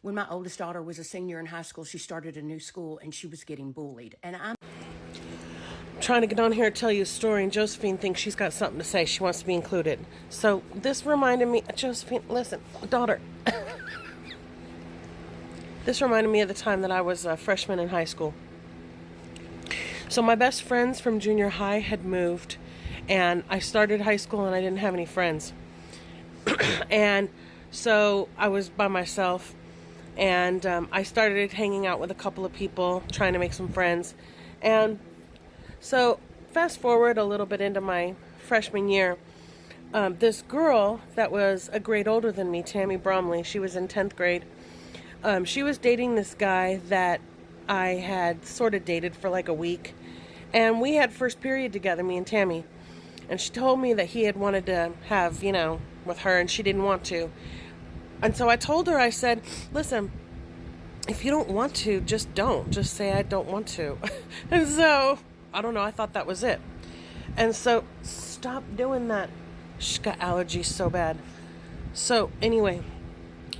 When my oldest daughter was a senior in high school, she started a new school and she was getting bullied. And I'm trying to get on here and tell you a story, and Josephine thinks she's got something to say. She wants to be included. So this reminded me, Josephine, listen, daughter. This reminded me of the time that I was a freshman in high school. So my best friends from junior high had moved, and I started high school and I didn't have any friends. And so I was by myself, and I started hanging out with a couple of people, trying to make some friends. And so fast forward a little bit into my freshman year, this girl that was a grade older than me, Tammy Bromley, she was in 10th grade. She was dating this guy that I had sort of dated for like a week. And we had first period together, me and Tammy. And she told me that he had wanted to have, with her, and she didn't want to. And so I told her, I said, listen, if you don't want to, just don't. Just say I don't want to. And so, I don't know, I thought that was it. And so, stop doing that. She's got allergies so bad. So, anyway,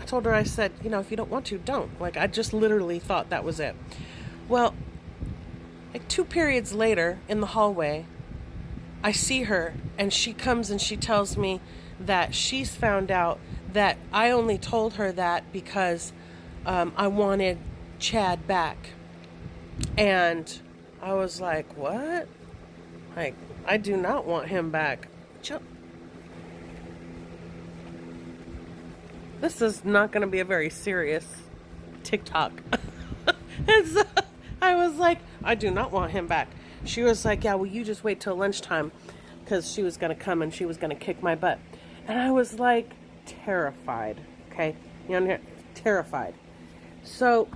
I told her, I said, if you don't want to, don't. Like, I just literally thought that was it. Well, like 2 periods later, in the hallway, I see her, and she comes and she tells me that she's found out that I only told her that because I wanted Chad back. And I was like, what? Like, I do not want him back. This is not going to be a very serious TikTok. And so I was like, I do not want him back. She was like, yeah, well, you just wait till lunchtime, because she was going to come and she was going to kick my butt. And I was like terrified. Okay. Terrified. So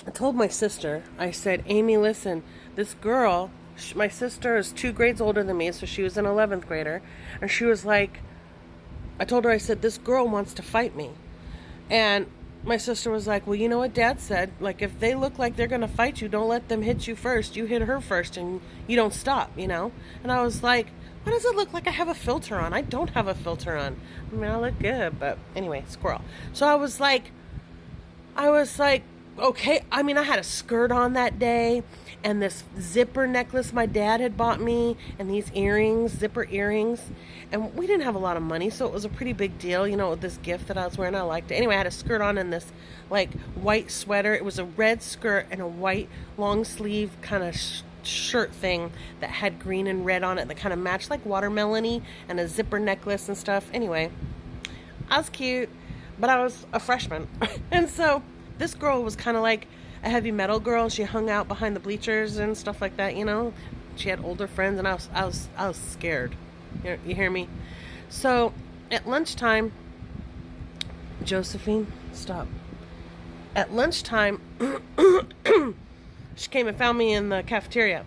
I told my sister, I said, Amy, listen, this girl, my sister is 2 grades older than me, so she was an 11th grader. And she was like, I told her, I said, this girl wants to fight me. And my sister was like, well, you know what Dad said? Like, if they look like they're going to fight you, don't let them hit you first. You hit her first and you don't stop, And I was like, why does it look like I have a filter on? I don't have a filter on. I mean, I look good, but anyway, squirrel. So I was like, okay. I mean, I had a skirt on that day, and this zipper necklace my dad had bought me, and these earrings, zipper earrings. And we didn't have a lot of money, so it was a pretty big deal, this gift that I was wearing. I liked it. Anyway, I had a skirt on and this, like, white sweater. It was a red skirt and a white long sleeve kind of shirt thing that had green and red on it that kind of matched, like, watermelon-y, and a zipper necklace and stuff. Anyway, I was cute, but I was a freshman. And so this girl was kind of like a heavy metal girl. She hung out behind the bleachers and stuff like that, She had older friends, and I was scared. You hear me? So at lunchtime, Josephine, stop. At lunchtime, she came and found me in the cafeteria.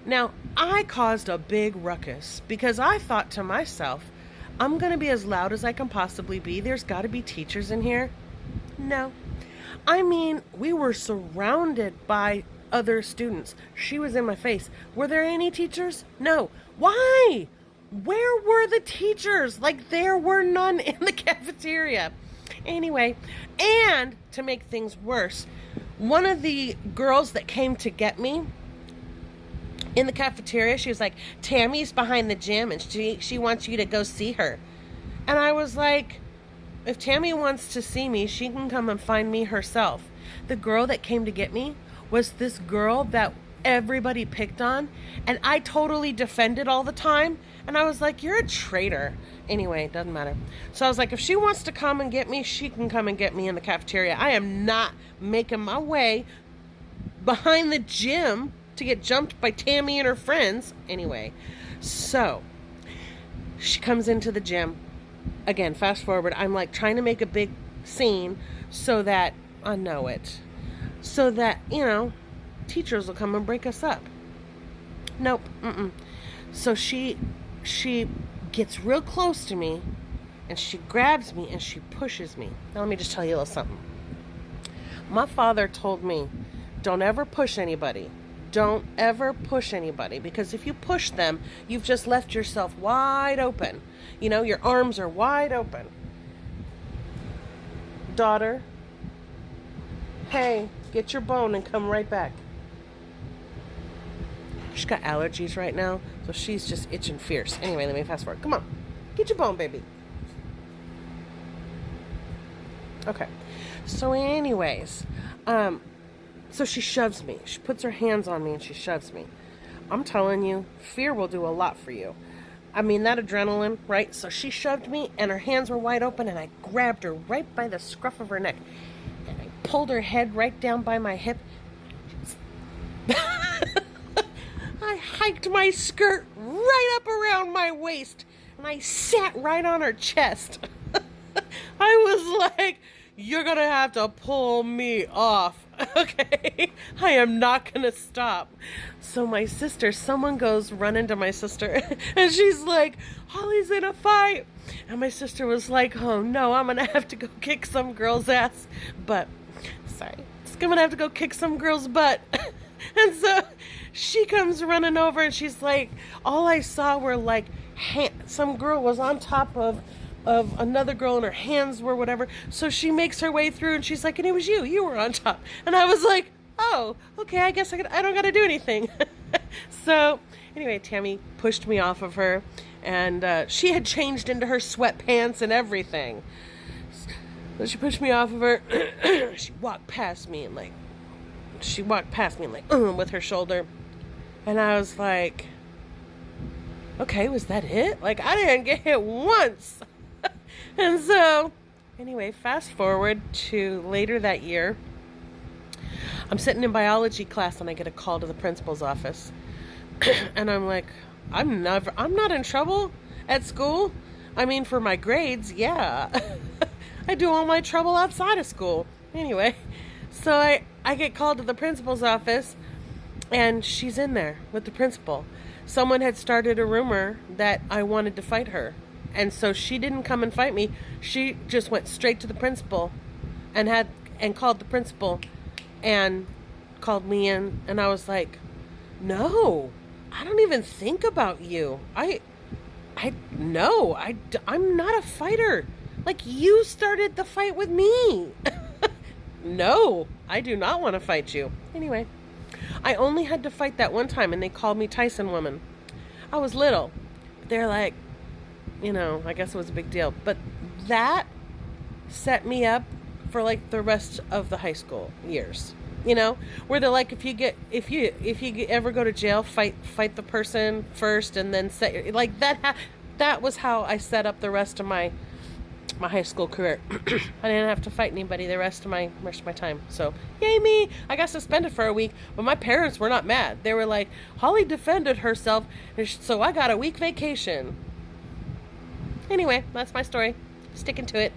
Now, I caused a big ruckus because I thought to myself, I'm going to be as loud as I can possibly be. There's got to be teachers in here. No. I mean, we were surrounded by other students. She was in my face. Were there any teachers? No. Why? Where were the teachers? Like, there were none in the cafeteria. Anyway, and to make things worse, one of the girls that came to get me in the cafeteria, she was like, Tammy's behind the gym, and she wants you to go see her. And I was like, if Tammy wants to see me, she can come and find me herself. The girl that came to get me was this girl that everybody picked on, and I totally defended all the time. And I was like, you're a traitor. Anyway, it doesn't matter. So I was like, if she wants to come and get me, she can come and get me in the cafeteria. I am not making my way behind the gym to get jumped by Tammy and her friends. Anyway, so she comes into the gym. Again, fast forward, I'm like trying to make a big scene so that I know it. So that, teachers will come and break us up. Nope. So she gets real close to me, and she grabs me and she pushes me. Now let me just tell you a little something. My father told me, don't ever push anybody. Don't ever push anybody, because if you push them, you've just left yourself wide open. Your arms are wide open. Daughter, Hey, get your bone and come right back. She's got allergies right now, so she's just itching fierce. Anyway, let me fast forward. Come on. Get your bone, baby. Okay. So anyways, so she shoves me. She puts her hands on me and she shoves me. I'm telling you, fear will do a lot for you. I mean, that adrenaline, right? So she shoved me and her hands were wide open and I grabbed her right by the scruff of her neck. And I pulled her head right down by my hip. I hiked my skirt right up around my waist and I sat right on her chest. I was like, you're gonna have to pull me off, okay? I am not gonna stop. So my sister, someone goes running to my sister and she's like, Holly's in a fight. And my sister was like, oh no, I'm gonna have to go kick some girl's ass. But, sorry, I'm gonna have to go kick some girl's butt. And so she comes running over and she's like, all I saw were like, some girl was on top of another girl and her hands were whatever. So she makes her way through and she's like, and it was you were on top. And I was like, oh, okay, I guess I don't got to do anything. So anyway, Tammy pushed me off of her and she had changed into her sweatpants and everything. So she pushed me off of her. She walked past me and like, with her shoulder. And I was like, okay, was that it? Like, I didn't get hit once. And so, anyway, fast forward to later that year. I'm sitting in biology class and I get a call to the principal's office. And I'm like, I'm not in trouble at school. I mean, for my grades, yeah. I do all my trouble outside of school. Anyway, so I get called to the principal's office and she's in there with the principal. Someone had started a rumor that I wanted to fight her. And so she didn't come and fight me. She just went straight to the principal and called the principal and called me in. And I was like, no, I don't even think about you. No, I'm not a fighter. Like, you started the fight with me. No, I do not want to fight you. Anyway, I only had to fight that one time and they called me Tyson Woman. I was little. They're like, I guess it was a big deal. But that set me up for like the rest of the high school years. Where they're like, if you ever go to jail, fight the person first and then like that. That was how I set up the rest of my high school career. I didn't have to fight anybody the rest of my time. So, yay me! I got suspended for a week, but my parents were not mad. They were like, Holly defended herself, so I got a week vacation. Anyway, that's my story. Sticking to it.